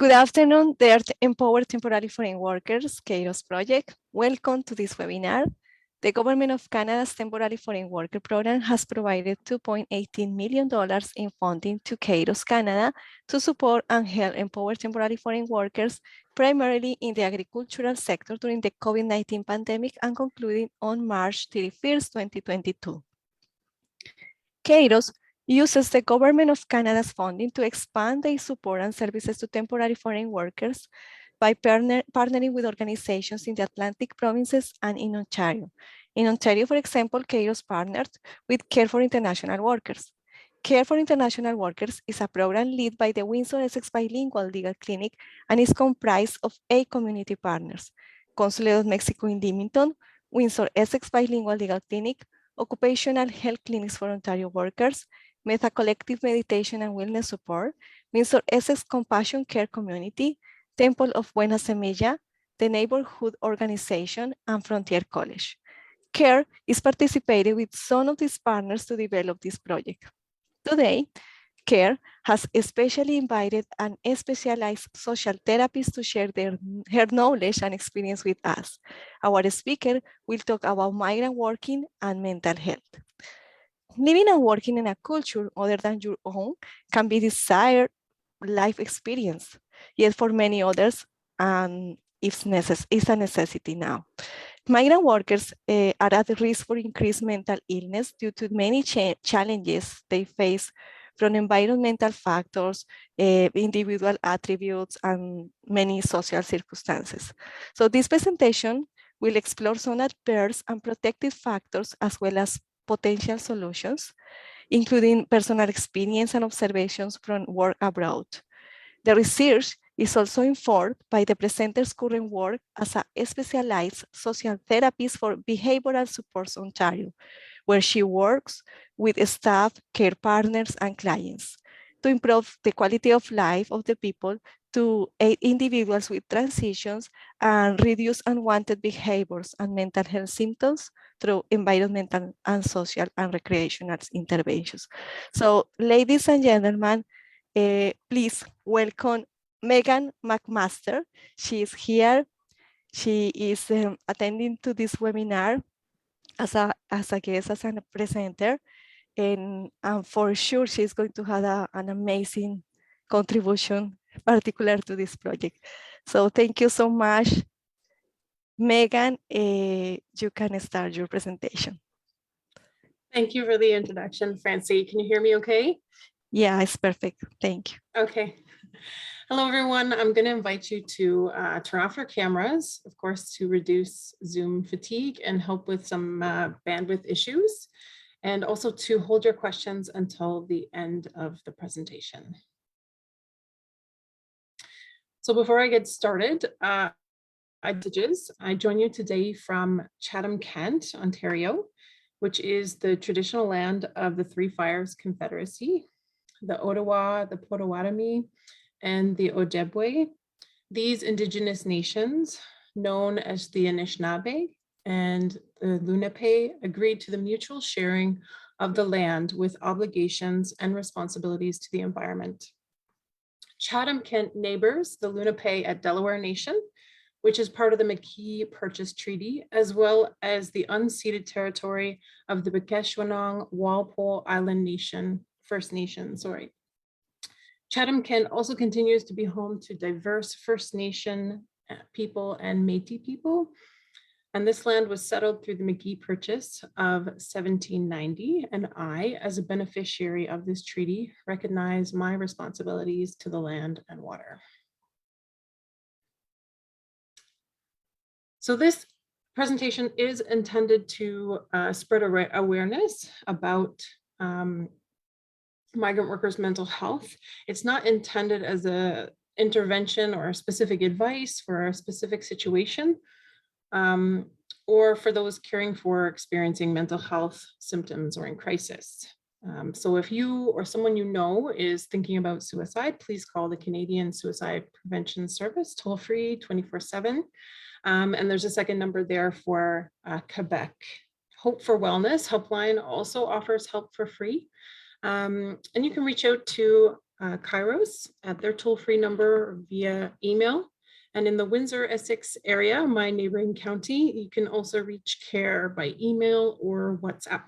Good afternoon, dear Empower Temporary Foreign Workers, KAIROS project. Welcome to this webinar. The Government of Canada's Temporary Foreign Worker Program has provided $2.18 million in funding to KAIROS Canada to support and help empower temporary foreign workers, primarily in the agricultural sector during the COVID-19 pandemic and concluding on March 31st, 2022. KAIROS uses the Government of Canada's funding to expand their support and services to temporary foreign workers by partnering with organizations in the Atlantic provinces and in Ontario. In Ontario, for example, KAIROS partnered with Care for International Workers. Care for International Workers is a program led by the Windsor-Essex Bilingual Legal Clinic and is comprised of 8 community partners: Consulate of Mexico in Leamington, Windsor-Essex Bilingual Legal Clinic, Occupational Health Clinics for Ontario Workers, Meta Collective Meditation and Wellness Support, Windsor-Essex Compassion Care Community, Temple of Buena Semilla, the Neighborhood Organization, and Frontier College. CARE is participating with some of these partners to develop this project. Today, CARE has especially invited an specialized social therapist to share her knowledge and experience with us. Our speaker will talk about migrant working and mental health. Living and working in a culture other than your own can be desired life experience, yet for many others, it's a necessity now. Migrant workers are at risk for increased mental illness due to many challenges they face from environmental factors, individual attributes, and many social circumstances. So this presentation will explore some adverse and protective factors as well as potential solutions, including personal experience and observations from work abroad. The research is also informed by the presenter's current work as a specialized social therapist for Behavioral Supports Ontario, where she works with staff, care partners, and clients to improve the quality of life of the people, to aid individuals with transitions and reduce unwanted behaviors and mental health symptoms through environmental and social and recreational interventions. So, ladies and gentlemen, please welcome Megan McMaster. She is here. She is attending to this webinar as a guest, as a presenter, and for sure she's going to have an amazing contribution, particular to this project. So thank you so much, Megan. You can start your presentation. Thank you for the introduction, Francie. Can you hear me okay? Yeah, it's perfect. Thank you. Okay. Hello, everyone. I'm going to invite you to turn off your cameras, of course, to reduce Zoom fatigue and help with some bandwidth issues, and also to hold your questions until the end of the presentation. So before I get started, I join you today from Chatham, Kent, Ontario, which is the traditional land of the Three Fires Confederacy, the Ottawa, the Potawatomi, and the Ojibwe. These Indigenous nations, known as the Anishinaabe and the Lenape, agreed to the mutual sharing of the land with obligations and responsibilities to the environment. Chatham Kent neighbors the Lenape at Delaware Nation, which is part of the McKee Purchase Treaty, as well as the unceded territory of the Bequeshwanong Walpole Island Nation, First Nation, Chatham Kent also continues to be home to diverse First Nation people and Métis people. And this land was settled through the McKee Purchase of 1790. And I, as a beneficiary of this treaty, recognize my responsibilities to the land and water. So this presentation is intended to spread awareness about migrant workers' mental health. It's not intended as an intervention or a specific advice for a specific situation, or for those caring for experiencing mental health symptoms or in crisis. So if you or someone you know is thinking about suicide, please call the Canadian Suicide Prevention Service, toll-free 24/7. And there's a second number there for Quebec. Hope for Wellness Helpline also offers help for free. And you can reach out to Kairos at their toll-free number via email. And in the Windsor, Essex area, my neighboring county, you can also reach CARE by email or WhatsApp.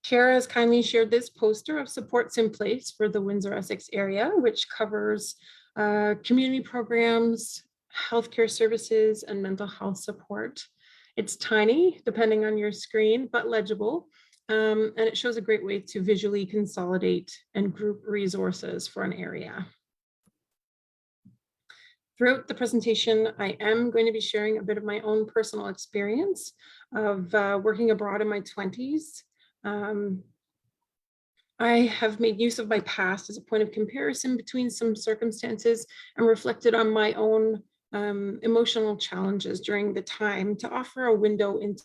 CARE has kindly shared this poster of supports in place for the Windsor, Essex area, which covers community programs, healthcare services, and mental health support. It's tiny, depending on your screen, but legible. And it shows a great way to visually consolidate and group resources for an area. Throughout the presentation, I am going to be sharing a bit of my own personal experience of working abroad in my 20s. I have made use of my past as a point of comparison between some circumstances and reflected on my own emotional challenges during the time to offer a window into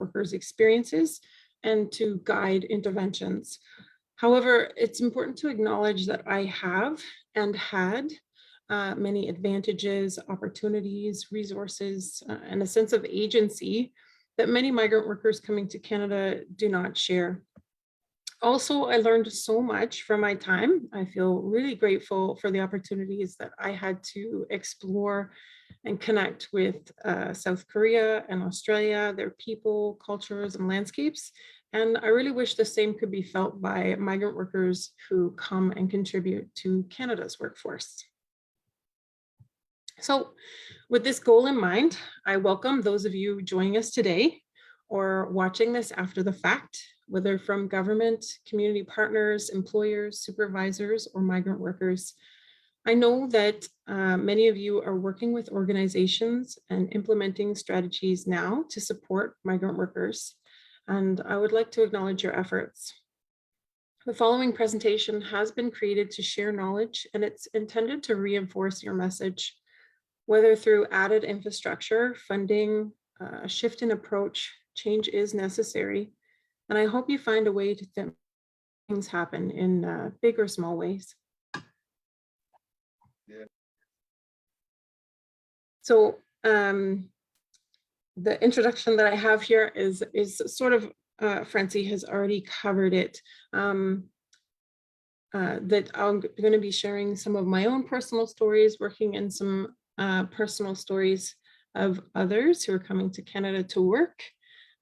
workers' experiences and to guide interventions. However, it's important to acknowledge that I have and had many advantages, opportunities, resources, and a sense of agency that many migrant workers coming to Canada do not share. Also, I learned so much from my time. I feel really grateful for the opportunities that I had to explore and connect with South Korea and Australia, their people, cultures, and landscapes. And I really wish the same could be felt by migrant workers who come and contribute to Canada's workforce. So with this goal in mind, I welcome those of you joining us today or watching this after the fact, whether from government, community partners, employers, supervisors, or migrant workers. I know that many of you are working with organizations and implementing strategies now to support migrant workers, and I would like to acknowledge your efforts. The following presentation has been created to share knowledge, and it's intended to reinforce your message, whether through added infrastructure, funding, a shift in approach. Change is necessary. And I hope you find a way to make things happen in big or small ways. Yeah. So the introduction that I have here is sort of, Francie has already covered it. That I'm going to be sharing some of my own personal stories, working in some personal stories of others who are coming to Canada to work,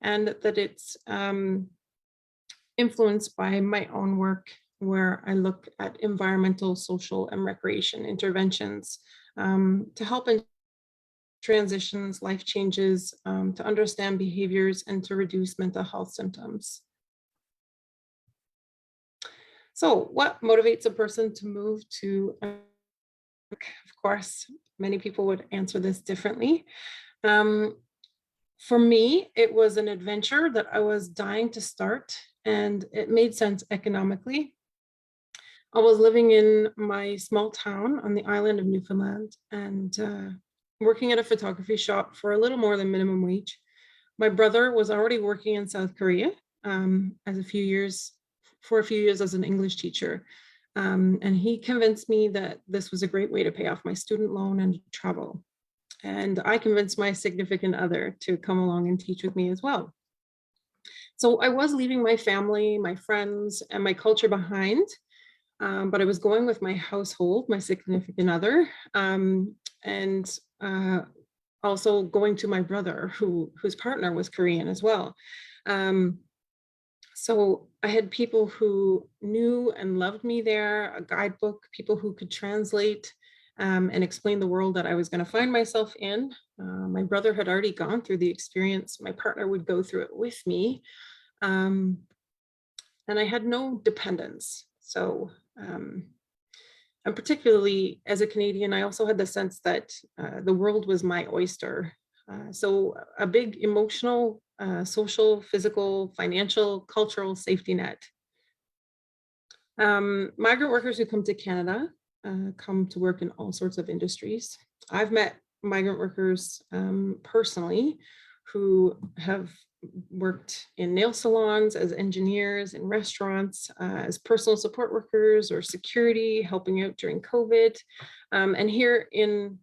and that it's influenced by my own work where I look at environmental, social, and recreation interventions to help in transitions, life changes, to understand behaviors, and to reduce mental health symptoms. So what motivates a person to move to a Of course, many people would answer this differently. For me, it was an adventure that I was dying to start, and it made sense economically. I was living in my small town on the island of Newfoundland and working at a photography shop for a little more than minimum wage. My brother was already working in South Korea for a few years as an English teacher. And he convinced me that this was a great way to pay off my student loan and travel. And I convinced my significant other to come along and teach with me as well. So I was leaving my family, my friends, and my culture behind, but I was going with my household, my significant other, and also going to my brother, whose partner was Korean as well. So I had people who knew and loved me there, a guidebook, people who could translate and explain the world that I was going to find myself in. My brother had already gone through the experience. My partner would go through it with me. And I had no dependence. So, and particularly as a Canadian, I also had the sense that the world was my oyster. So a big emotional, social, physical, financial, cultural safety net. Migrant workers who come to Canada come to work in all sorts of industries. I've met migrant workers personally who have worked in nail salons, as engineers, in restaurants, as personal support workers or security, helping out during COVID. And here in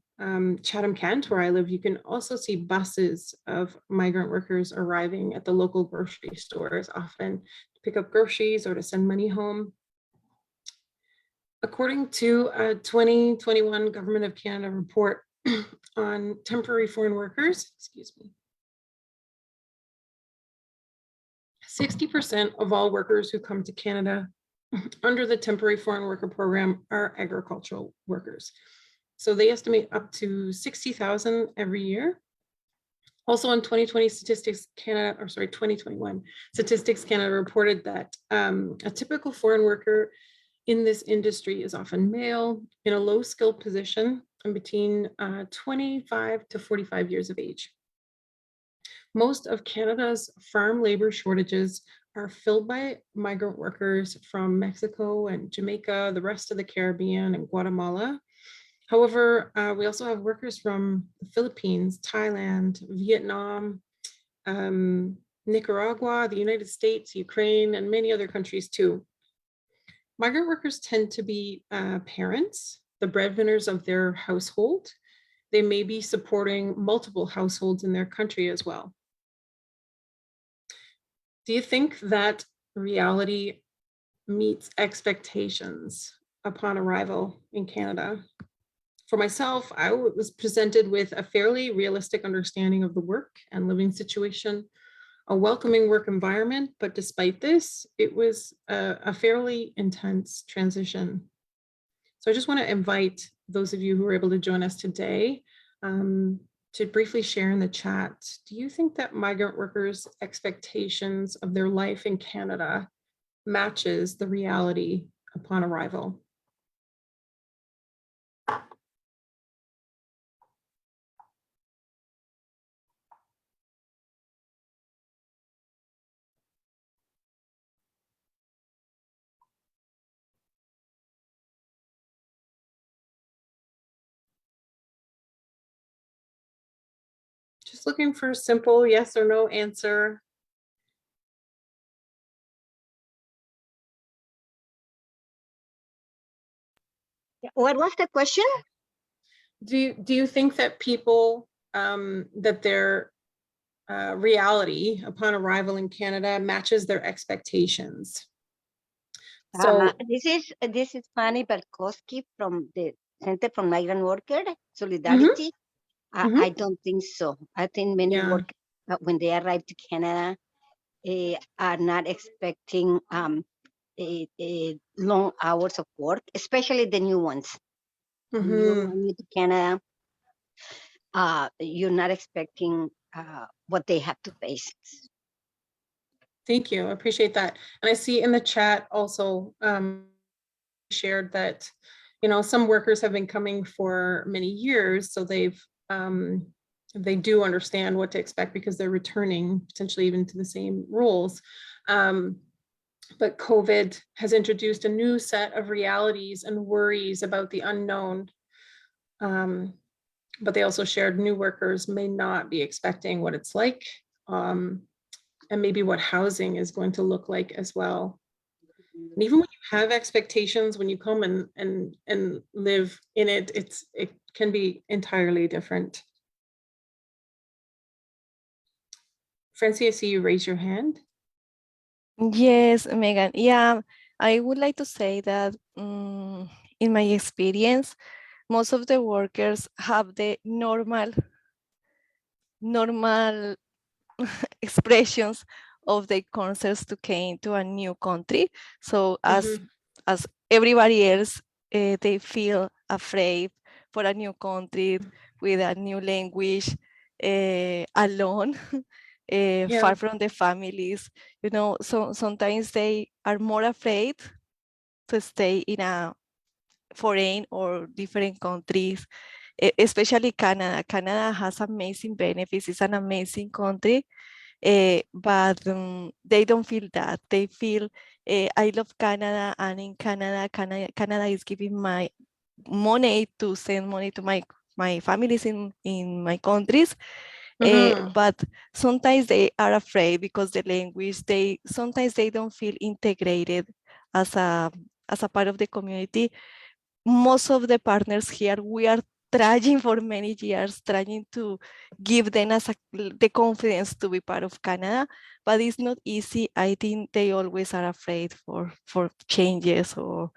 Chatham Kent, where I live, you can also see buses of migrant workers arriving at the local grocery stores, often to pick up groceries or to send money home. According to a 2021 Government of Canada report on temporary foreign workers, 60% of all workers who come to Canada under the temporary foreign worker program are agricultural workers. So they estimate up to 60,000 every year. Also in 2020 Statistics Canada, or sorry, 2021 Statistics Canada reported that a typical foreign worker in this industry is often male, in a low skilled position, and between 25 to 45 years of age. Most of Canada's farm labor shortages are filled by migrant workers from Mexico and Jamaica, the rest of the Caribbean and Guatemala. However, we also have workers from the Philippines, Thailand, Vietnam, Nicaragua, the United States, Ukraine, and many other countries too. Migrant workers tend to be parents, the breadwinners of their household. They may be supporting multiple households in their country as well. Do you think that reality meets expectations upon arrival in Canada? For myself, I was presented with a fairly realistic understanding of the work and living situation, a welcoming work environment, but despite this, it was a fairly intense transition. So I just want to invite those of you who are able to join us today to briefly share in the chat. Do you think that migrant workers' expectations of their life in Canada matches the reality upon arrival? Just looking for a simple yes or no answer. What was the question? Do you think that people, that their reality upon arrival in Canada matches their expectations? So this is Fanny Berkowski from the Center for Migrant Worker Solidarity. I don't think so. I think many workers, when they arrive to Canada, are not expecting long hours of work, especially the new ones. New to Canada, you're not expecting what they have to face. Thank you. I appreciate that. And I see in the chat also shared that, you know, some workers have been coming for many years, so they do understand what to expect because they're returning potentially even to the same roles. But COVID has introduced a new set of realities and worries about the unknown. But they also shared new workers may not be expecting what it's like, and maybe what housing is going to look like as well. And even when you have expectations, when you come and live in it, it can be entirely different. Francie, I see you raise your hand. Yes, Megan. Yeah, I would like to say that in my experience, most of the workers have the normal expressions of their concerns to came to a new country. So as everybody else, they feel afraid for a new country with a new language, alone, far from the families. You know, so sometimes they are more afraid to stay in a foreign or different countries, especially Canada. Canada has amazing benefits. It's an amazing country. But they don't feel that. They feel, I love Canada, and in Canada is giving my money to send money to my families in my countries. But sometimes they are afraid because the language, sometimes they don't feel integrated as a part of the community. Most of the partners here, we are trying for many years, trying to give them the confidence to be part of Canada, but it's not easy. I think they always are afraid for changes or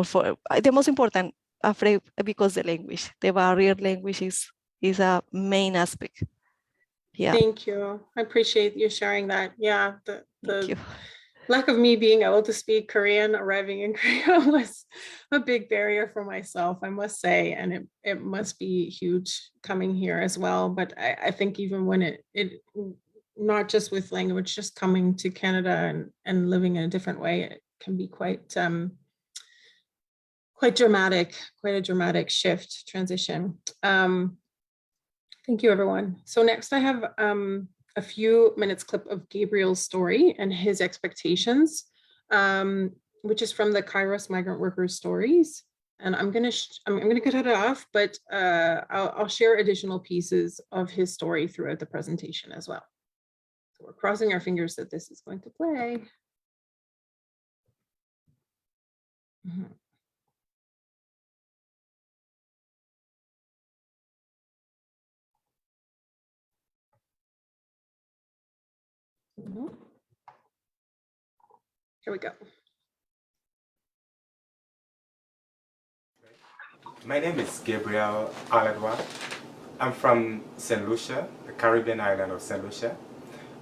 for the most important, afraid because the language, the barrier language is a main aspect. Yeah, Thank you. I appreciate you sharing that. Yeah, thank you. the lack of me being able to speak Korean, arriving in Korea was a big barrier for myself, I must say, and it must be huge coming here as well. But I think even when it not just with language, just coming to Canada and living in a different way, it can be quite dramatic, quite a dramatic shift, transition. Thank you, everyone. So next I have a few minutes clip of Gabriel's story and his expectations, which is from the Kairos Migrant Workers Stories. And I'm gonna cut it off, but I'll share additional pieces of his story throughout the presentation as well. So we're crossing our fingers that this is going to play. Mhm. Here we go. My name is Gabriel Aladwa. I'm from St. Lucia, the Caribbean island of St. Lucia.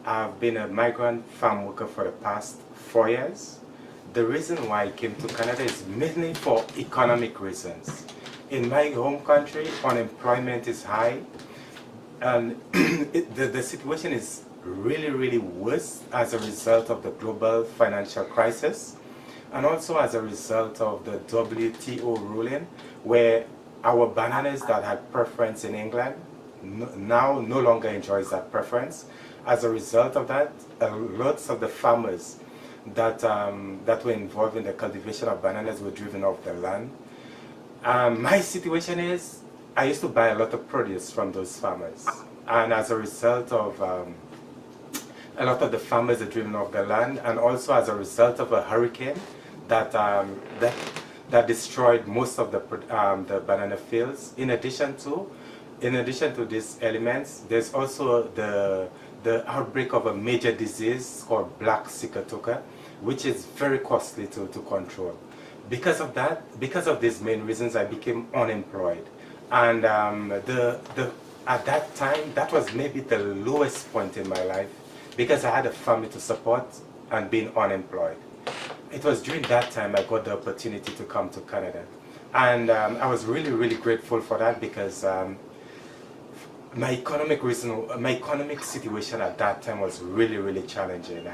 I've been a migrant farm worker for the past 4 years. The reason why I came to Canada is mainly for economic reasons. In my home country, unemployment is high, and the situation is really worse as a result of the global financial crisis, and also as a result of the WTO ruling, where our bananas that had preference in England now no longer enjoys that preference. As a result of that, lots of the farmers that were involved in the cultivation of bananas were driven off the land. My situation is, I used to buy a lot of produce from those farmers, and as a result of a lot of the farmers are driven off the land, and also as a result of a hurricane that destroyed most of the banana fields. In addition to these elements, there's also the outbreak of a major disease called black cickatoka, which is very costly to control. Because of that, because of these main reasons, I became unemployed, and at that time, that was maybe the lowest point in my life, because I had a family to support and being unemployed. It was during that time I got the opportunity to come to Canada, and I was really grateful for that, because my economic situation at that time was really challenging,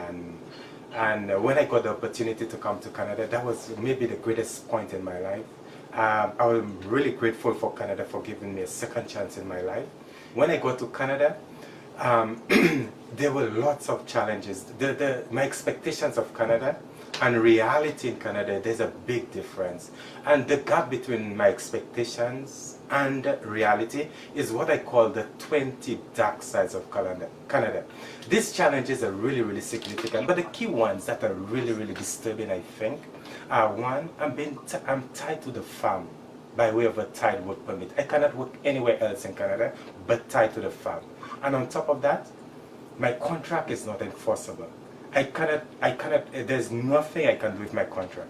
and when I got the opportunity to come to Canada, that was maybe the greatest point in my life. I am really grateful for Canada for giving me a second chance in my life. When I got to Canada, there were lots of challenges. My expectations of Canada and reality in Canada, there's a big difference. And the gap between my expectations and reality is what I call the 20 dark sides of Canada. These challenges are really significant, but the key ones that are really disturbing, I think, are one, I'm tied to the farm by way of a tied work permit. I cannot work anywhere else in Canada but tied to the farm. And on top of that, my contract is not enforceable. I cannot, there's nothing I can do with my contract.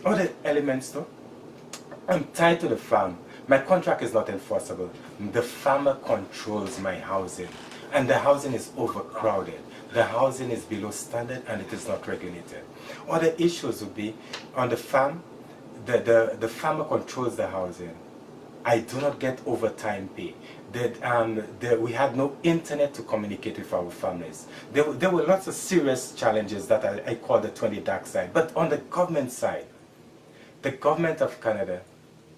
Other elements though, I'm tied to the farm. My contract is not enforceable. The farmer controls my housing, and the housing is overcrowded. The housing is below standard and it is not regulated. Other issues would be on the farm, the farmer controls the housing. I do not get overtime pay. We had no internet to communicate with our families. There were lots of serious challenges that I call the 20 dark side. But on the government side, the government of Canada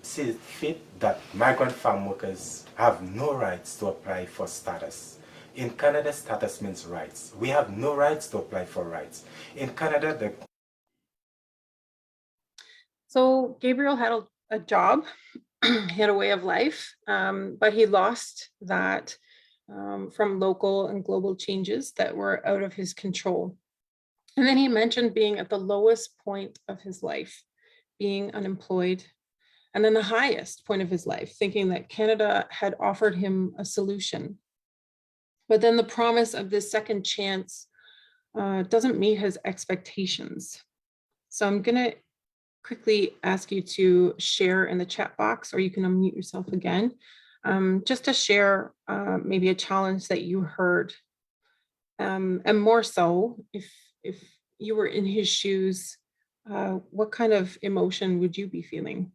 sees fit that migrant farm workers have no rights to apply for status. In Canada, status means rights. We have no rights to apply for rights. In Canada, So Gabriel had a job, he had a way of life, but he lost that from local and global changes that were out of his control. And then he mentioned being at the lowest point of his life, being unemployed. and in the highest point of his life, thinking that Canada had offered him a solution. But then the promise of this second chance doesn't meet his expectations. So I'm going to quickly ask you to share in the chat box, or you can unmute yourself again, just to share maybe a challenge that you heard. And more so, if you were in his shoes, what kind of emotion would you be feeling?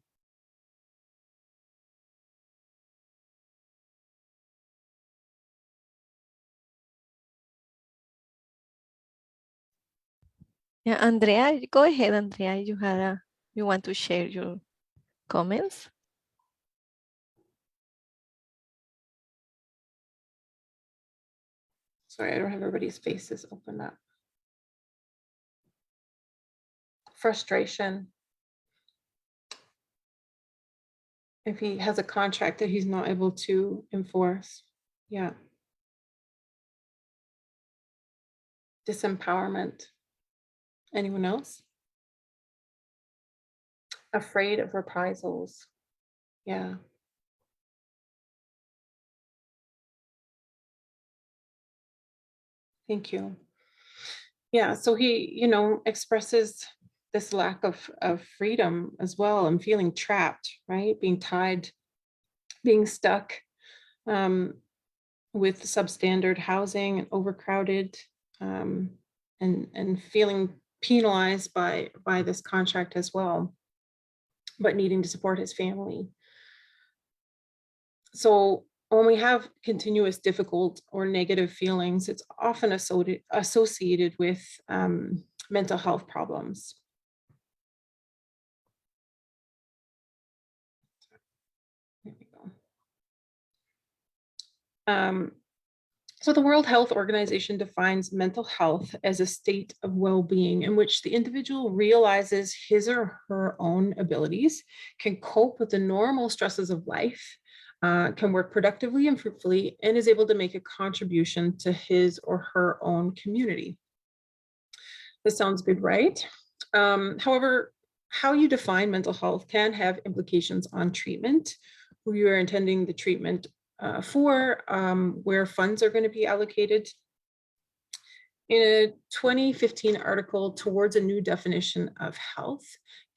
Yeah, Andrea, go ahead, Andrea. You want to share your comments? Sorry, I don't have everybody's faces open up. Frustration. If he has a contract that he's not able to enforce. Yeah. Disempowerment. Anyone else? Afraid of reprisals. Yeah. Thank you. Yeah, so he, expresses this lack of freedom as well, and feeling trapped, right? Being tied, being stuck with substandard housing and overcrowded, and feeling penalized by this contract as well, but needing to support his family. So when we have continuous difficult or negative feelings, it's often associated with mental health problems. There we go. So the World Health Organization defines mental health as a state of well-being in which the individual realizes his or her own abilities, can cope with the normal stresses of life, can work productively and fruitfully, and is able to make a contribution to his or her own community. This sounds good, right? However, how you define mental health can have implications on treatment, who you are intending the treatment for, where funds are going to be allocated. In a 2015 article, Towards a New Definition of Health,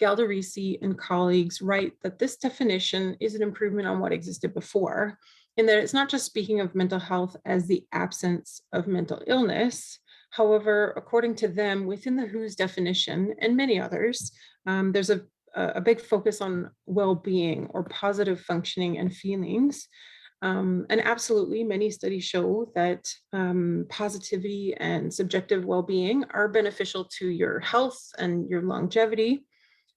Galdarisi and colleagues write that this definition is an improvement on what existed before, in that it's not just speaking of mental health as the absence of mental illness. However, according to them, within the WHO's definition and many others, there's a big focus on well-being or positive functioning and feelings. And absolutely, many studies show that positivity and subjective well-being are beneficial to your health and your longevity.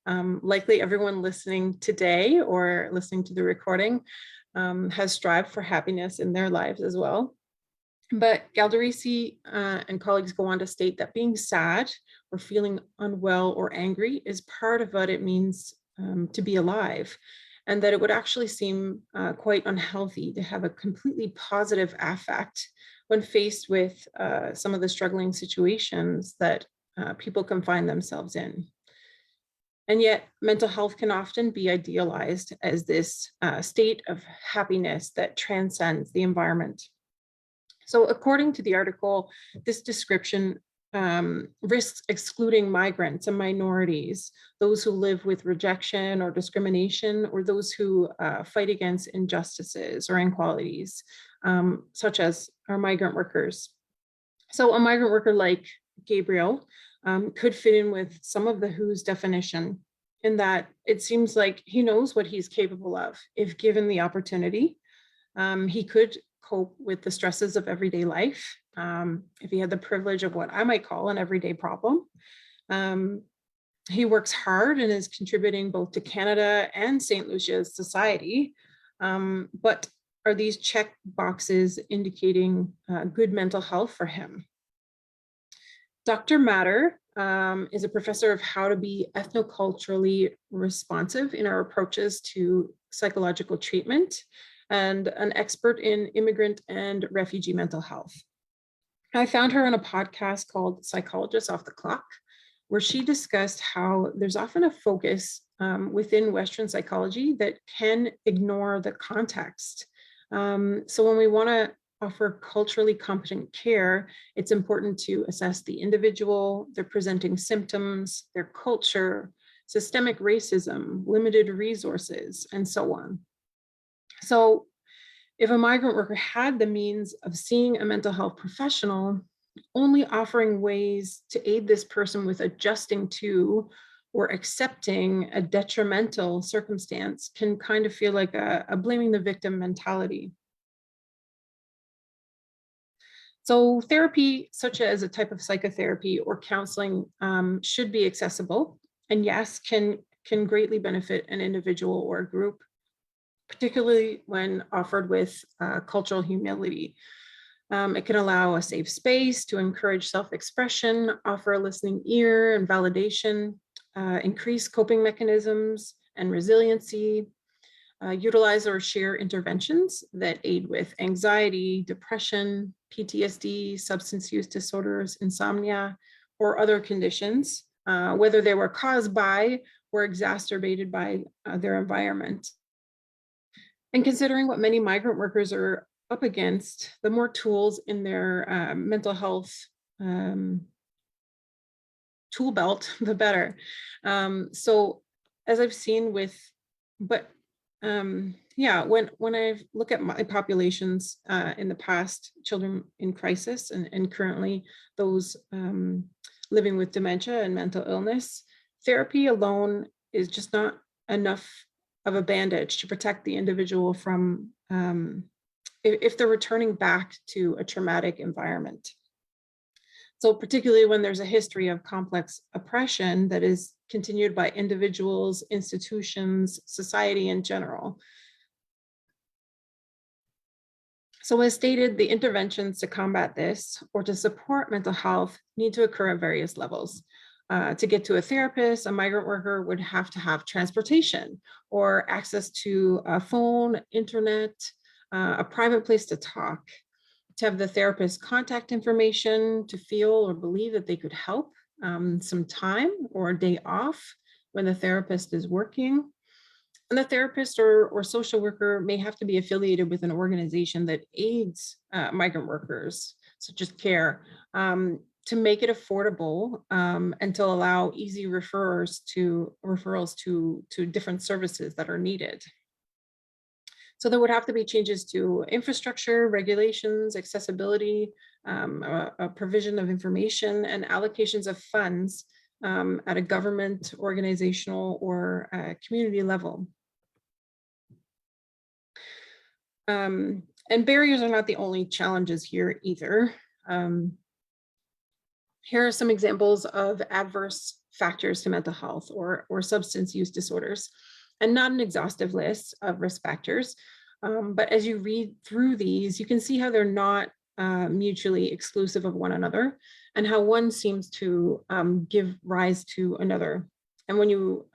Likely everyone listening today or listening to the recording has strived for happiness in their lives as well. But Galdarisi and colleagues go on to state that being sad or feeling unwell or angry is part of what it means to be alive, and that it would actually seem quite unhealthy to have a completely positive affect when faced with some of the struggling situations that people can find themselves in. And yet mental health can often be idealized as this state of happiness that transcends the environment. So according to the article, this description risks excluding migrants and minorities, those who live with rejection or discrimination, or those who fight against injustices or inequalities, such as our migrant workers. So a migrant worker like Gabriel could fit in with some of the WHO's definition, in that it seems like he knows what he's capable of if given the opportunity. He could cope with the stresses of everyday life if he had the privilege of what I might call an everyday problem. He works hard and is contributing both to Canada and St. Lucia's society. But are these check boxes indicating good mental health for him? Dr. Matter is a professor of how to be ethnoculturally responsive in our approaches to psychological treatment, and an expert in immigrant and refugee mental health. I found her on a podcast called Psychologists Off the Clock, where she discussed how there's often a focus within Western psychology that can ignore the context. So when we want to offer culturally competent care, it's important to assess the individual, their presenting symptoms, their culture, systemic racism, limited resources, and so on. So if a migrant worker had the means of seeing a mental health professional, only offering ways to aid this person with adjusting to or accepting a detrimental circumstance can kind of feel like a blaming the victim mentality. So therapy, such as a type of psychotherapy or counseling, should be accessible, and yes, can greatly benefit an individual or a group, particularly when offered with cultural humility. It can allow a safe space to encourage self-expression, offer a listening ear and validation, increase coping mechanisms and resiliency, utilize or share interventions that aid with anxiety, depression, PTSD, substance use disorders, insomnia, or other conditions, whether they were caused by or exacerbated by their environment. And considering what many migrant workers are up against, the more tools in their mental health tool belt, the better. So as I've seen with, but yeah, when I look at my populations in the past, children in crisis and currently those living with dementia and mental illness, therapy alone is just not enough of a bandage to protect the individual from if they're returning back to a traumatic environment. So particularly when there's a history of complex oppression that is continued by individuals, institutions, society in general. So as stated, the interventions to combat this or to support mental health need to occur at various levels. To get to a therapist, a migrant worker would have to have transportation or access to a phone, internet, a private place to talk, to have the therapist's contact information, to feel or believe that they could help, some time or a day off when the therapist is working. And the therapist or social worker may have to be affiliated with an organization that aids migrant workers, such as CARE, to make it affordable and to allow easy referrals to different services that are needed. So there would have to be changes to infrastructure, regulations, accessibility, a provision of information, and allocations of funds at a government, organizational, or community level. And barriers are not the only challenges here either. Here are some examples of adverse factors to mental health or substance use disorders, and not an exhaustive list of risk factors. But as you read through these, you can see how they're not mutually exclusive of one another and how one seems to give rise to another. And when you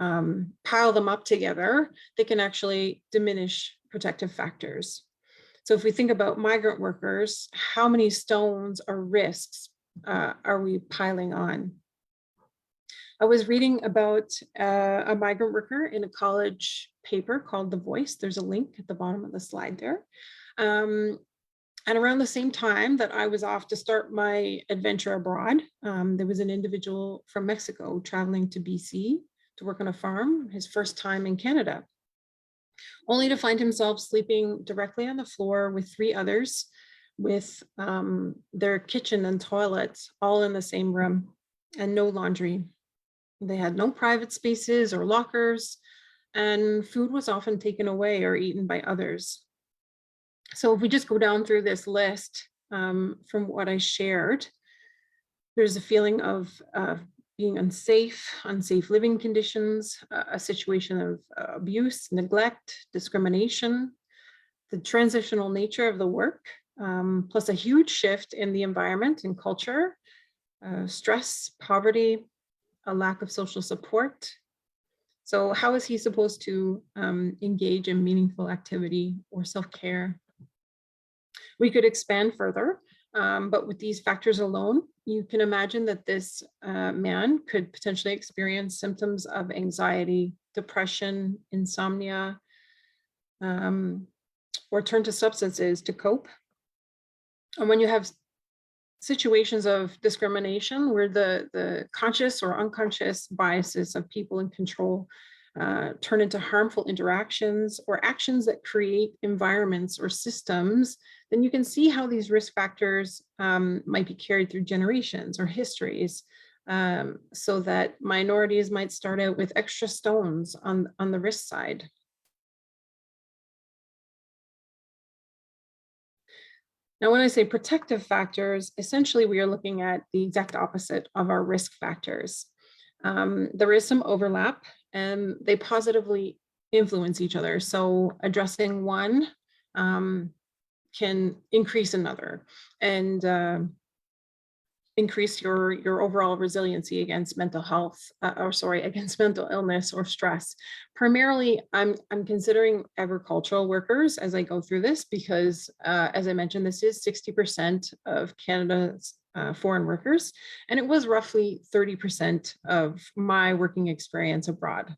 pile them up together, they can actually diminish protective factors. So if we think about migrant workers, how many stones or risks are we piling on? I was reading about a migrant worker in a college paper called The Voice. There's a link at the bottom of the slide there. And around the same time that I was off to start my adventure abroad, there was an individual from Mexico traveling to BC to work on a farm, his first time in Canada, only to find himself sleeping directly on the floor with 3 others with their kitchen and toilets all in the same room and no laundry. They had no private spaces or lockers, and food was often taken away or eaten by others. So if we just go down through this list from what I shared, there's a feeling of being unsafe living conditions, a situation of abuse, neglect, discrimination, the transitional nature of the work, plus a huge shift in the environment and culture, stress, poverty, a lack of social support. So how is he supposed to engage in meaningful activity or self-care? We could expand further, but with these factors alone, you can imagine that this man could potentially experience symptoms of anxiety, depression, insomnia, or turn to substances to cope. And when you have situations of discrimination where the conscious or unconscious biases of people in control turn into harmful interactions or actions that create environments or systems, then you can see how these risk factors might be carried through generations or histories, so that minorities might start out with extra stones on the risk side. Now, when I say protective factors, essentially we are looking at the exact opposite of our risk factors. There is some overlap and they positively influence each other. So addressing one can increase another and increase your overall resiliency against mental health, against mental illness or stress. Primarily, I'm considering agricultural workers as I go through this because, as I mentioned, this is 60% of Canada's foreign workers, and it was roughly 30% of my working experience abroad.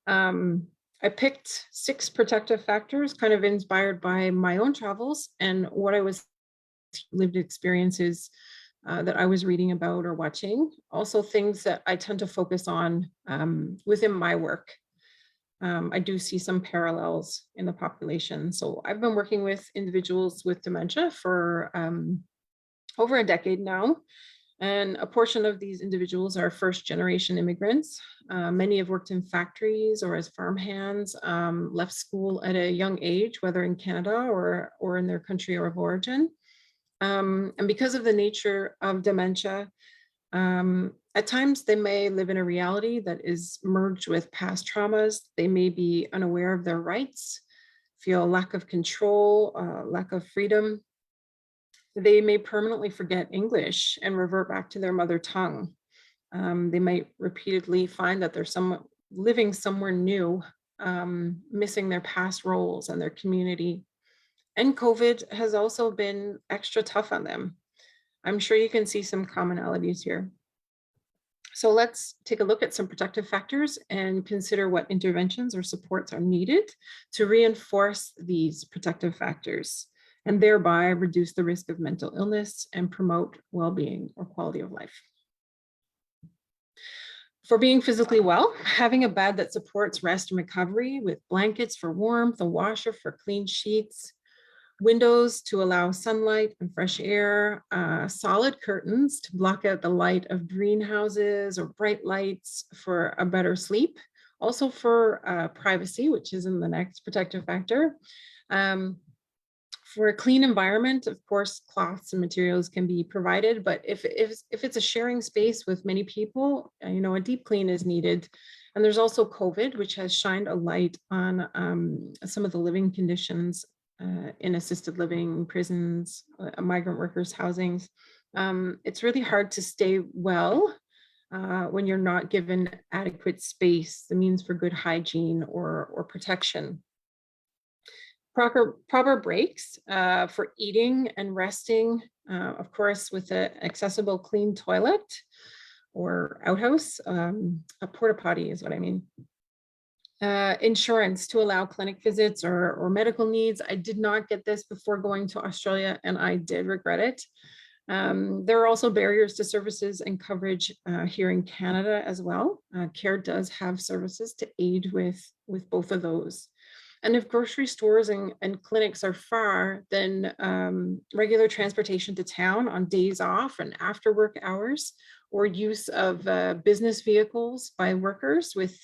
I picked 6 protective factors, kind of inspired by my own travels and what I was lived experiences that I was reading about or watching. Also things that I tend to focus on within my work. I do see some parallels in the population. So I've been working with individuals with dementia for over a decade now. And a portion of these individuals are first generation immigrants. Many have worked in factories or as farmhands, left school at a young age, whether in Canada or in their country of origin. And because of the nature of dementia, at times they may live in a reality that is merged with past traumas. They may be unaware of their rights, feel lack of control, lack of freedom. They may permanently forget English and revert back to their mother tongue. They might repeatedly find that they're living somewhere new, missing their past roles and their community. And COVID has also been extra tough on them. I'm sure you can see some commonalities here. So let's take a look at some protective factors and consider what interventions or supports are needed to reinforce these protective factors and thereby reduce the risk of mental illness and promote well-being or quality of life. For being physically well, having a bed that supports rest and recovery with blankets for warmth, a washer for clean sheets, windows to allow sunlight and fresh air, solid curtains to block out the light of greenhouses or bright lights for a better sleep. Also for privacy, which is in the next protective factor. For a clean environment, of course, cloths and materials can be provided, but if it's a sharing space with many people, a deep clean is needed. And there's also COVID, which has shined a light on some of the living conditions in assisted living, prisons, migrant workers' housings. It's really hard to stay well when you're not given adequate space, the means for good hygiene or protection. Proper breaks for eating and resting, of course, with an accessible clean toilet or outhouse, a porta potty is what I mean. Insurance to allow clinic visits or medical needs. I did not get this before going to Australia and I did regret it. There are also barriers to services and coverage here in Canada as well. CARE does have services to aid with both of those. And if grocery stores and clinics are far, then regular transportation to town on days off and after work hours, or use of business vehicles by workers with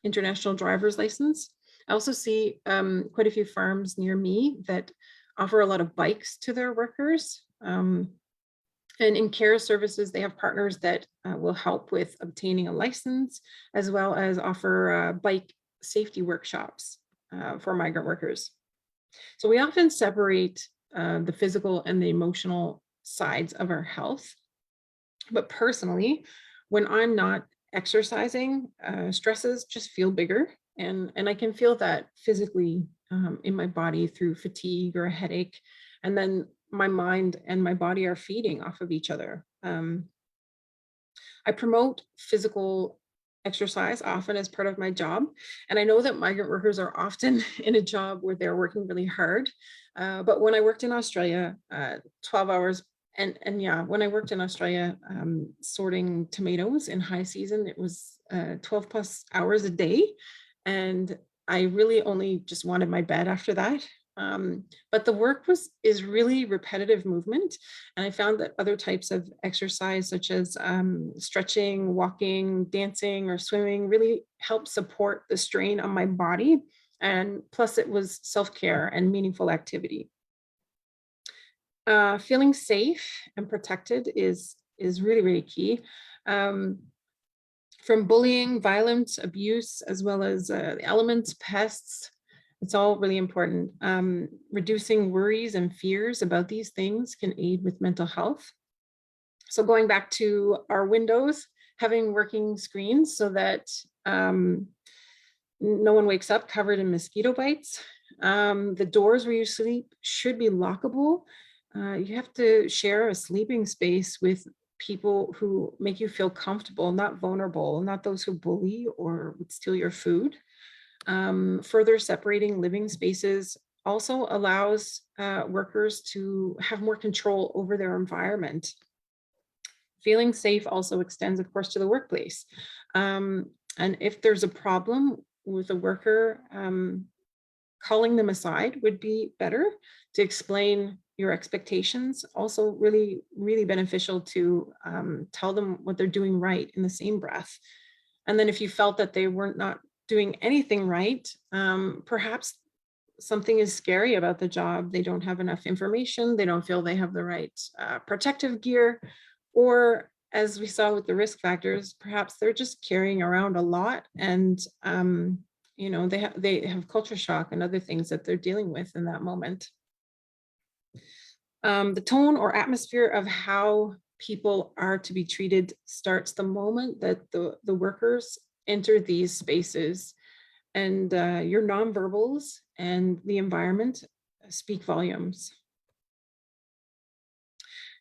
international driver's license. I also see quite a few farms near me that offer a lot of bikes to their workers. And in CARE services, they have partners that will help with obtaining a license, as well as offer bike safety workshops for migrant workers. So we often separate the physical and the emotional sides of our health. But personally, when I'm not exercising, stresses just feel bigger. And I can feel that physically in my body through fatigue or a headache. And then my mind and my body are feeding off of each other. I promote physical exercise often as part of my job. And I know that migrant workers are often in a job where they're working really hard. But when I worked in Australia, 12 hours, and yeah, when I worked in Australia, sorting tomatoes in high season, it was 12 plus hours a day. And I really only just wanted my bed after that. But the work is really repetitive movement. And I found that other types of exercise, such as stretching, walking, dancing, or swimming, really help support the strain on my body. And plus it was self-care and meaningful activity. Feeling safe and protected is really, really key. From bullying, violence, abuse, as well as the elements, pests, it's all really important. Reducing worries and fears about these things can aid with mental health. So going back to our windows, having working screens so that no one wakes up covered in mosquito bites. The doors where you sleep should be lockable. You have to share a sleeping space with people who make you feel comfortable, not vulnerable, not those who bully or would steal your food. Further separating living spaces also allows workers to have more control over their environment. Feeling safe also extends, of course, to the workplace. And if there's a problem with a worker, calling them aside would be better to explain your expectations. Also really, really beneficial to tell them what they're doing right in the same breath. And then if you felt that they weren't not doing anything right, perhaps something is scary about the job. They don't have enough information. They don't feel they have the right protective gear, or as we saw with the risk factors, perhaps they're just carrying around a lot, and you know, they have culture shock and other things that they're dealing with in that moment. The tone or atmosphere of how people are to be treated starts the moment that the workers enter these spaces, and your nonverbals and the environment speak volumes.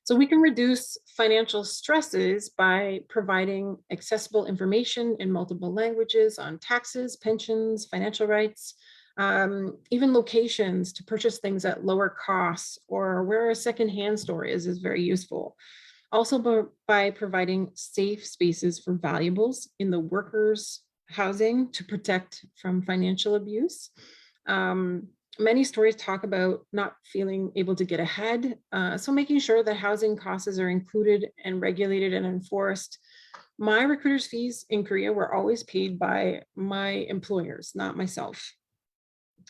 So we can reduce financial stresses by providing accessible information in multiple languages on taxes, pensions, financial rights, even locations to purchase things at lower costs, or where a secondhand store is very useful. Also by providing safe spaces for valuables in the workers' housing to protect from financial abuse. Many stories talk about not feeling able to get ahead. So making sure that housing costs are included and regulated and enforced. My recruiter's fees in Korea were always paid by my employers, not myself.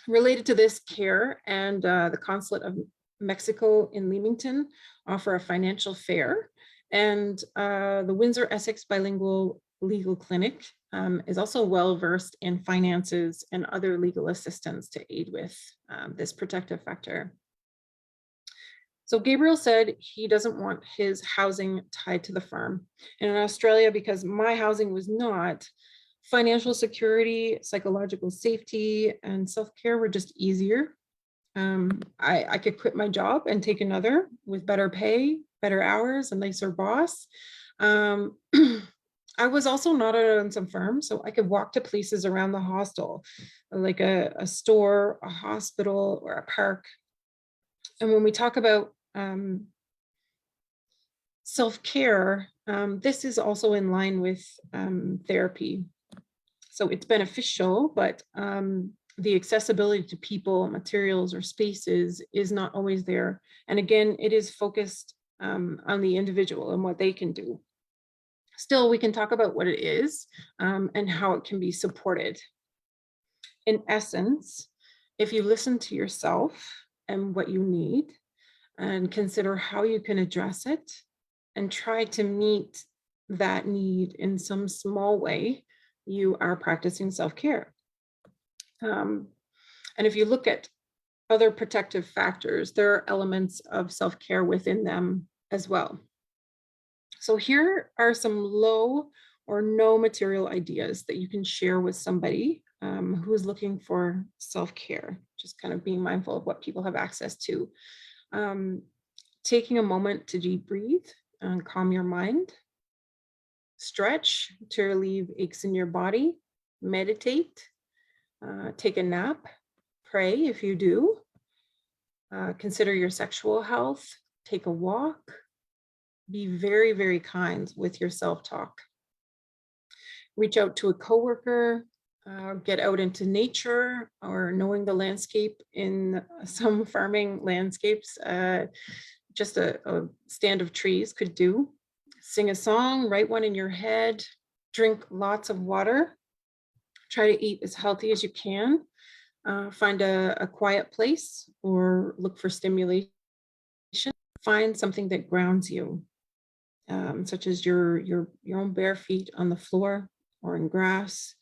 Related to this, CARE and the Consulate of Mexico in Leamington offer a financial fair, and the Windsor Essex Bilingual Legal Clinic is also well-versed in finances and other legal assistance to aid with this protective factor. So Gabriel said he doesn't want his housing tied to the firm. And in Australia, because my housing was not, financial security, psychological safety, and self-care were just easier. I could quit my job and take another with better pay, better hours, a nicer boss. I was also not on some firm, so I could walk to places around the hostel, like a store, a hospital, or a park. And when we talk about self-care, this is also in line with therapy. So it's beneficial, but the accessibility to people, materials, or spaces is not always there. And again, it is focused on the individual and what they can do. Still, we can talk about what it is and how it can be supported. In essence, if you listen to yourself and what you need and consider how you can address it and try to meet that need in some small way, you are practicing self-care. And if you look at other protective factors, there are elements of self-care within them as well. So here are some low or no material ideas that you can share with somebody who is looking for self-care, just kind of being mindful of what people have access to. taking a moment to deep breathe and calm your mind, stretch to relieve aches in your body, meditate, take a nap, pray if you do, consider your sexual health, take a walk, be very, very kind with your self-talk. Reach out to a coworker, get out into nature, or knowing the landscape in some farming landscapes, just a stand of trees could do. Sing a song, write one in your head, drink lots of water, try to eat as healthy as you can, find a quiet place or look for stimulation. Find something that grounds you, such as your own bare feet on the floor or in grass,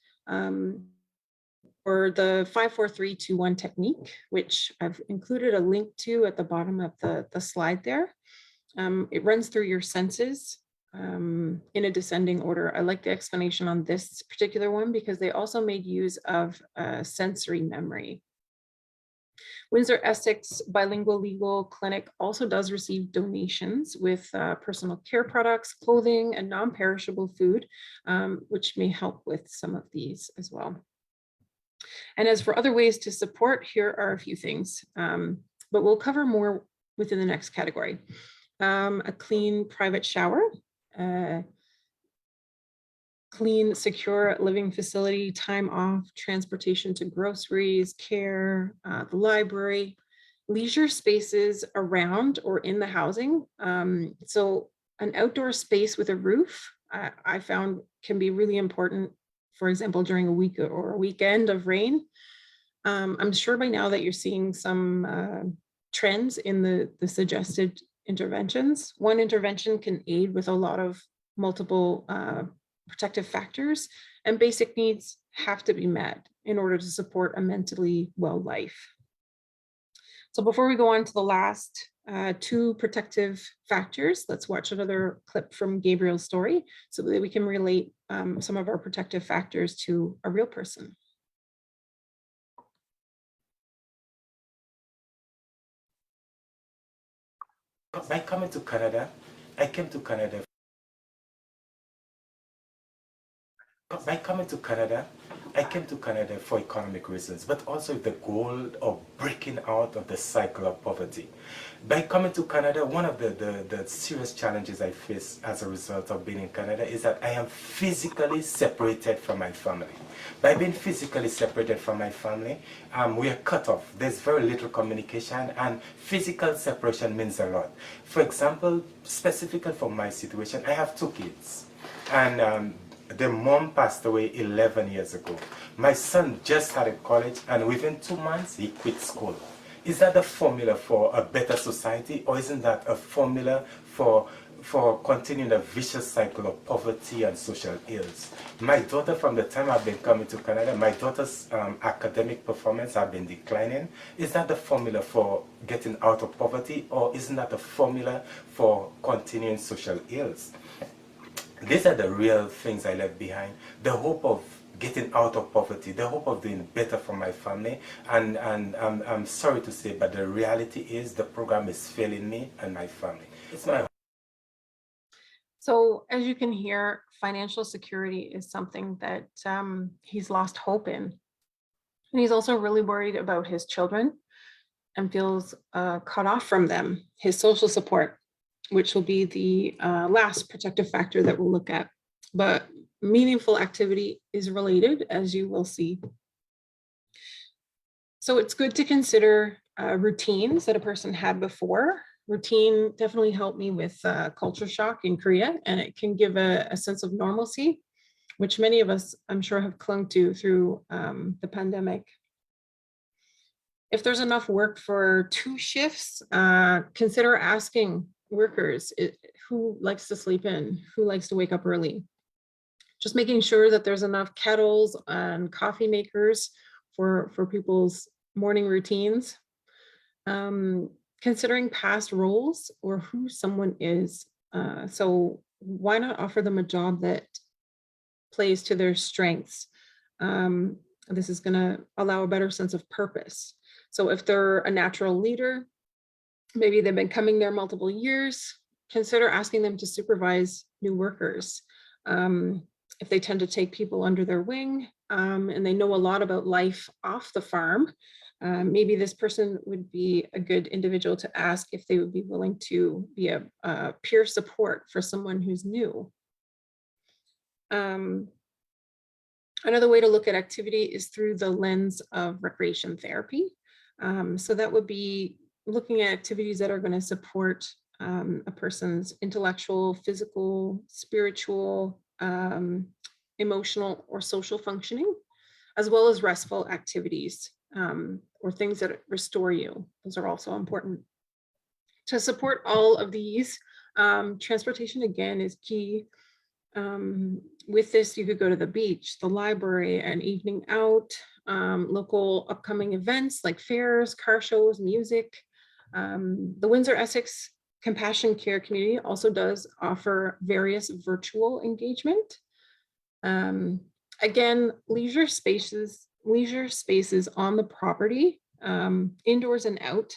or the 5-4-3-2-1 technique, which I've included a link to at the bottom of the slide there. It runs through your senses in a descending order. I like the explanation on this particular one because they also made use of sensory memory. Windsor Essex Bilingual Legal Clinic also does receive donations with personal care products, clothing, and non-perishable food, which may help with some of these as well. And as for other ways to support, here are a few things, but we'll cover more within the next category. A clean private shower, clean, secure living facility, time off, transportation to groceries, care, the library, leisure spaces around or in the housing. So an outdoor space with a roof, I found can be really important, for example, during a week or a weekend of rain. I'm sure by now that you're seeing some trends in the suggested interventions. One intervention can aid with a lot of multiple protective factors, and basic needs have to be met in order to support a mentally well life. So before we go on to the last two protective factors, let's watch another clip from Gabriel's story so that we can relate some of our protective factors to a real person. By coming to Canada, I came to Canada. By coming to Canada, I came to Canada for economic reasons, but also with the goal of breaking out of the cycle of poverty. By coming to Canada, one of the serious challenges I face as a result of being in Canada is that I am physically separated from my family. By being physically separated from my family, we are cut off. There's very little communication, and physical separation means a lot. For example, specifically for my situation, I have two kids, and the mom passed away 11 years ago. My son just started college, and within 2 months, he quit school. Is that a formula for a better society, or isn't that a formula for continuing a vicious cycle of poverty and social ills? My daughter, from the time I've been coming to Canada, my daughter's academic performance have been declining. Is that the formula for getting out of poverty, or isn't that a formula for continuing social ills? These are the real things I left behind. The hope of getting out of poverty, the hope of doing better for my family. And I'm sorry to say, but the reality is the program is failing me and my family. It's my hope. So as you can hear, financial security is something that he's lost hope in. And he's also really worried about his children and feels cut off from them, his social support, which will be the last protective factor that we'll look at. But meaningful activity is related, as you will see. So it's good to consider routines that a person had before. Routine definitely helped me with culture shock in Korea, and it can give a sense of normalcy, which many of us, I'm sure, have clung to through the pandemic. If there's enough work for 2 shifts, consider asking workers who likes to sleep in, who likes to wake up early. Just making sure that there's enough kettles and coffee makers for people's morning routines. Considering past roles or who someone is. So why not offer them a job that plays to their strengths? This is going to allow a better sense of purpose. So if they're a natural leader, Maybe they've been coming there multiple years. Consider asking them to supervise new workers. If they tend to take people under their wing and they know a lot about life off the farm, maybe this person would be a good individual to ask if they would be willing to be a peer support for someone who's new. Another way to look at activity is through the lens of recreation therapy. So that would be looking at activities that are going to support a person's intellectual, physical, spiritual, emotional, or social functioning, as well as restful activities or things that restore you. Those are also important. To support all of these, transportation again is key. With this, you could go to the beach, the library, an evening out, local upcoming events like fairs, car shows, music. The Windsor-Essex Compassion Care community also does offer various virtual engagement. Again, leisure spaces on the property, indoors and out,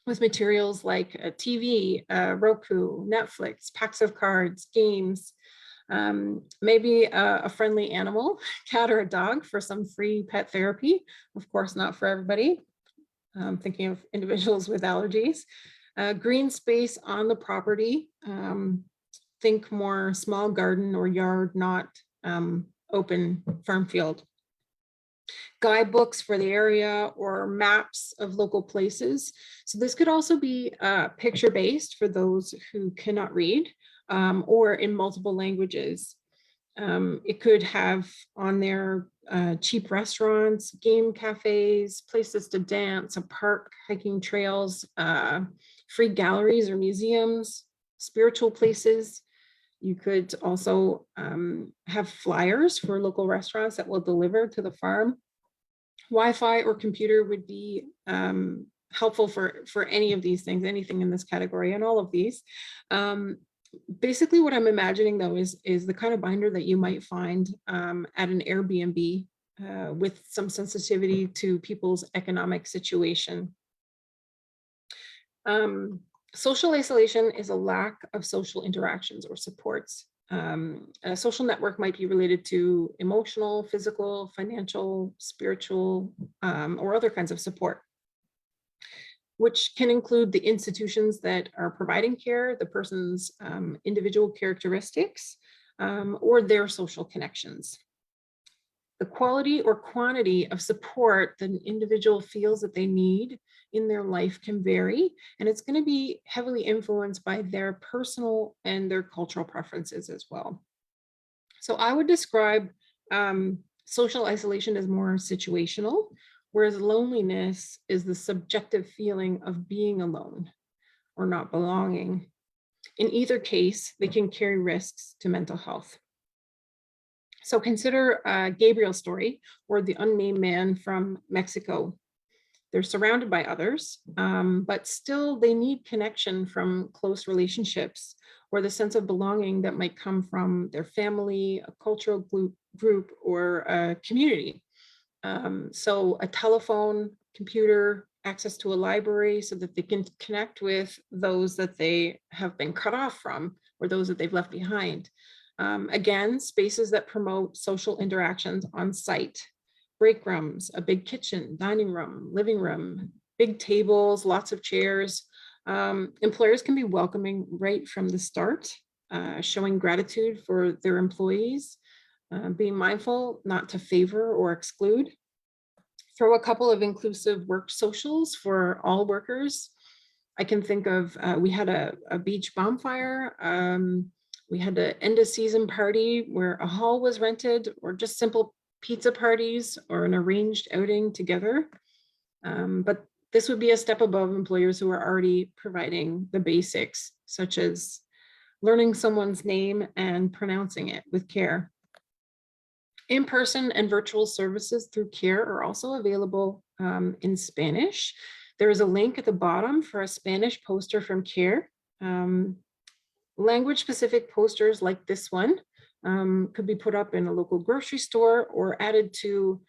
with materials like a TV, Roku, Netflix, packs of cards, games, maybe a friendly animal, cat or a dog, for some free pet therapy. Of course, not for everybody. Thinking of individuals with allergies. Green space on the property. Think more small garden or yard, not open farm field. Guidebooks for the area or maps of local places. So this could also be picture-based for those who cannot read, or in multiple languages. It could have on there cheap restaurants, game cafes, places to dance, a park, hiking trails, free galleries or museums, spiritual places. You could also have flyers for local restaurants that will deliver to the farm. Wi-Fi or computer would be helpful for any of these things, anything in this category, and all of these. Basically, what I'm imagining, though, is the kind of binder that you might find at an Airbnb with some sensitivity to people's economic situation. Social isolation is a lack of social interactions or supports. A social network might be related to emotional, physical, financial, spiritual, or other kinds of support, which can include the institutions that are providing care, the person's individual characteristics, or their social connections. The quality or quantity of support that an individual feels that they need in their life can vary, and it's going to be heavily influenced by their personal and their cultural preferences as well. So I would describe social isolation as more situational, whereas loneliness is the subjective feeling of being alone or not belonging. In either case, they can carry risks to mental health. So consider Gabriel's story, or the unnamed man from Mexico. They're surrounded by others, but still they need connection from close relationships, or the sense of belonging that might come from their family, a cultural group, or a community. So a telephone, computer, access to a library so that they can connect with those that they have been cut off from, or those that they've left behind. Again, spaces that promote social interactions on site, break rooms, a big kitchen, dining room, living room, big tables, lots of chairs. Employers can be welcoming right from the start, showing gratitude for their employees, being mindful not to favor or exclude. Throw a couple of inclusive work socials for all workers. I can think of, we had a beach bonfire. We had an end of season party where a hall was rented, or just simple pizza parties or an arranged outing together. But this would be a step above employers who are already providing the basics, such as learning someone's name and pronouncing it with care. In-person and virtual services through CARE are also available in Spanish. There is a link at the bottom for a Spanish poster from CARE. Language-specific posters like this one could be put up in a local grocery store or added to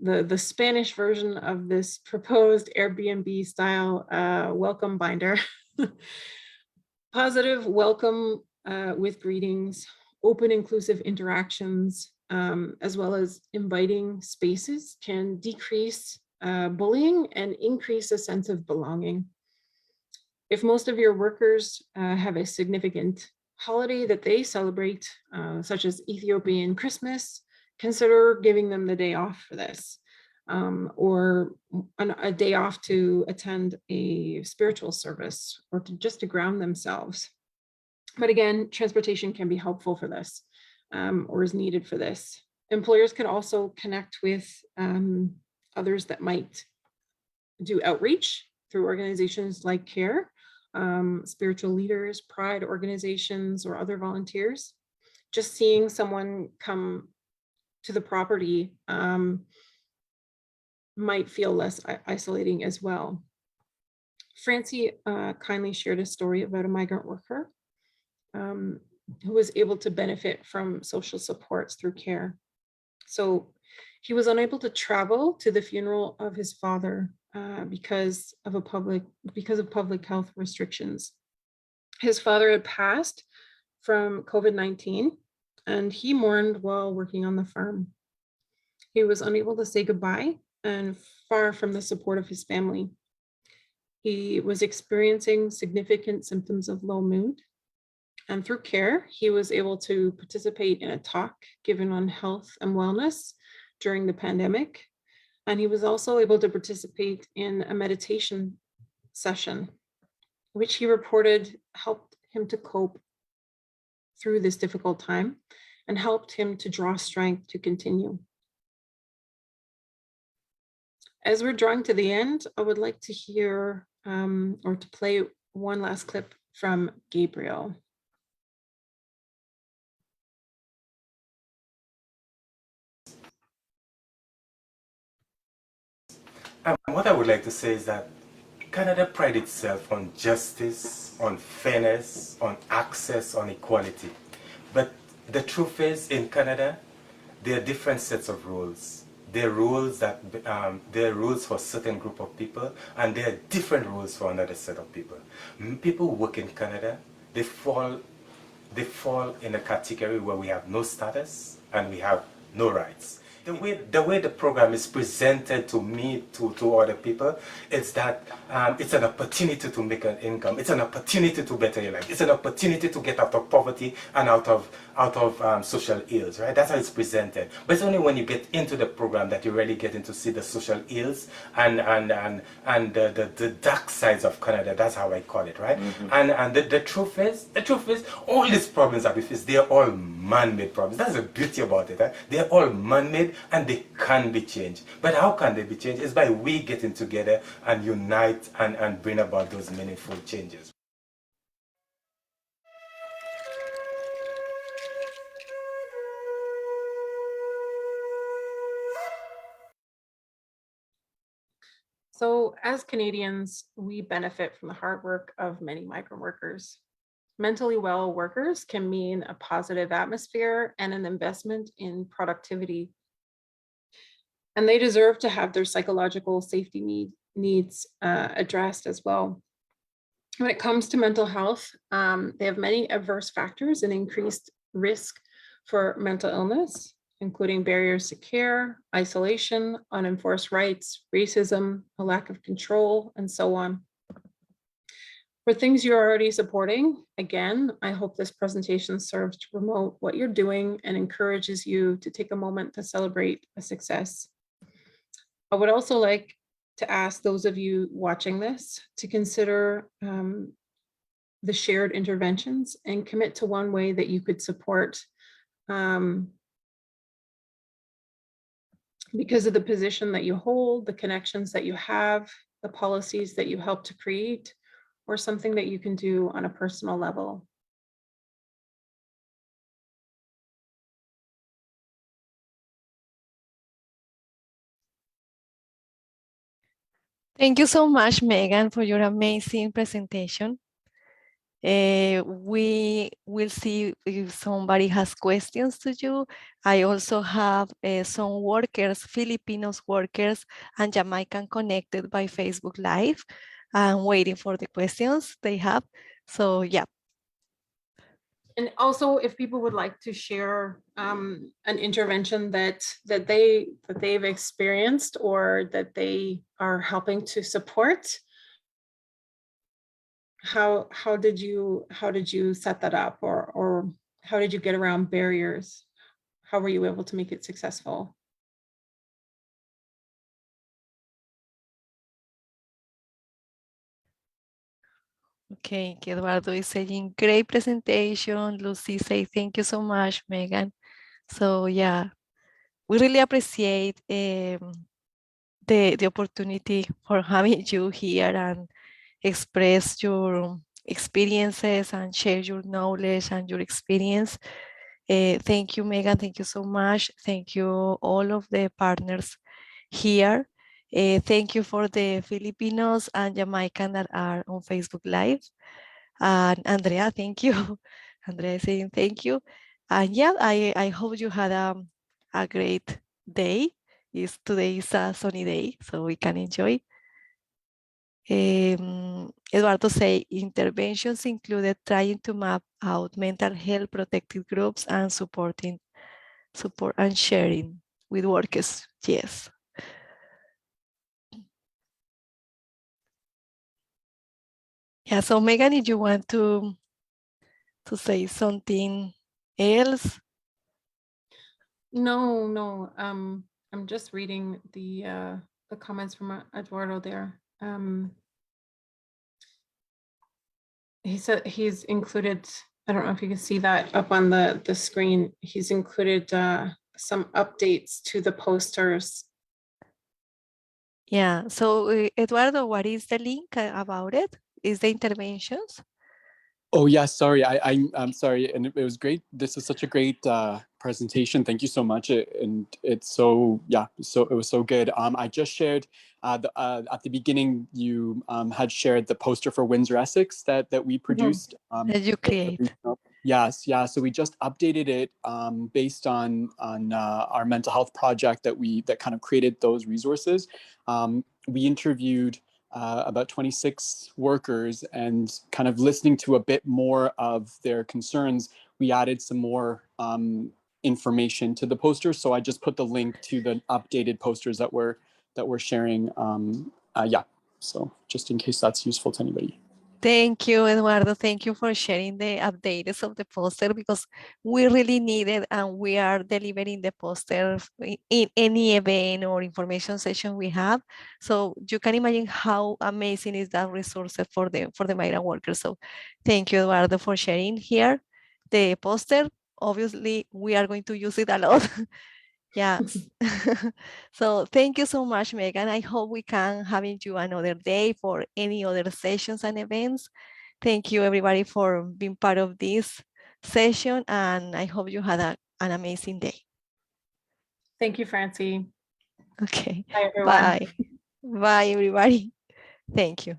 the Spanish version of this proposed Airbnb style welcome binder. Positive welcome with greetings, open inclusive interactions, as well as inviting spaces can decrease bullying and increase a sense of belonging. If most of your workers have a significant holiday that they celebrate, such as Ethiopian Christmas, consider giving them the day off for this, or a day off to attend a spiritual service or just to ground themselves. But again, transportation can be helpful for this, or is needed for this. Employers can also connect with others that might do outreach through organizations like CARE, spiritual leaders, pride organizations, or other volunteers. Just seeing someone come to the property might feel less isolating as well. Francie kindly shared a story about a migrant worker who was able to benefit from social supports through CARE. So he was unable to travel to the funeral of his father because of public health restrictions. His father had passed from COVID-19, and he mourned while working on the farm. He was unable to say goodbye and far from the support of his family. He was experiencing significant symptoms of low mood. And through CARE, he was able to participate in a talk given on health and wellness during the pandemic. And he was also able to participate in a meditation session, which he reported helped him to cope through this difficult time and helped him to draw strength to continue. As we're drawing to the end, I would like to hear or to play one last clip from Gabriel. What I would like to say is that Canada prides itself on justice, on fairness, on access, on equality. But the truth is, in Canada, there are different sets of rules. There are rules for a certain group of people, and there are different rules for another set of people. People who work in Canada, they fall in a category where we have no status and we have no rights. The way the program is presented to me, to other people, it's that it's an opportunity to make an income. It's an opportunity to better your life. It's an opportunity to get out of poverty and out of social ills, right? That's how it's presented. But it's only when you get into the program that you really get into see the social ills and the dark sides of Canada. That's how I call it, right? And the truth is, all these problems that we face, they are all man-made problems. That's the beauty about it. Right? They are all man-made and they can be changed. But how can they be changed? It's by we getting together and unite and bring about those meaningful changes. So as Canadians, we benefit from the hard work of many migrant workers. Mentally well workers can mean a positive atmosphere and an investment in productivity. And they deserve to have their psychological safety needs addressed as well. When it comes to mental health, they have many adverse factors and increased risk for mental illness, including barriers to care, isolation, unenforced rights, racism, a lack of control, and so on. For things you're already supporting, again, I hope this presentation serves to promote what you're doing and encourages you to take a moment to celebrate a success. I would also like to ask those of you watching this to consider the shared interventions and commit to one way that you could support because of the position that you hold, the connections that you have, the policies that you help to create, or something that you can do on a personal level. Thank you so much, Megan, for your amazing presentation. We will see if somebody has questions to you. I also have some workers, Filipinos workers and Jamaican connected by Facebook Live. I'm waiting for the questions they have. So yeah. And also, if people would like to share an intervention that they've experienced or that they are helping to support, how did you set that up, or how did you get around barriers? How were you able to make it successful? Okay, Eduardo is saying great presentation. Lucy say thank you so much, Megan. So yeah, we really appreciate the opportunity for having you here and express your experiences and share your knowledge and your experience. Thank you, Megan. Thank you so much. Thank you, all of the partners here. Thank you for the Filipinos and Jamaican that are on Facebook Live. And Andrea, thank you. Andrea is saying thank you. And yeah, I hope you had a great day. Today is a sunny day, so we can enjoy. Eduardo say interventions included trying to map out mental health protected groups and support and sharing with workers. Yes. Yeah, so Megan, if you want to say something else. No. I'm just reading the comments from Eduardo there. He said he's included, I don't know if you can see that up on the screen. He's included some updates to the posters. Yeah, so Eduardo, what is the link about it? Is the interventions? Oh yeah, sorry. I'm sorry, and it was great. This is such a great presentation. Thank you so much. And it's so it was so good. I just shared at the beginning. You had shared the poster for Windsor Essex that we produced. That you create. Yes, yeah. So we just updated it based on our mental health project that kind of created those resources. We interviewed about 26 workers, and kind of listening to a bit more of their concerns, we added some more information to the posters. So I just put the link to the updated posters that we're sharing. Yeah, so just in case that's useful to anybody. Thank you, Eduardo. Thank you for sharing the updates of the poster, because we really need it, and we are delivering the poster in any event or information session we have. So you can imagine how amazing is that resource for the migrant workers. So thank you, Eduardo, for sharing here the poster. Obviously, we are going to use it a lot. Yes. So thank you so much, Megan. I hope we can having you another day for any other sessions and events. Thank you, everybody, for being part of this session, and I hope you had an amazing day. Thank you, Francie. Okay. Bye, everyone. Bye. Bye, everybody. Thank you.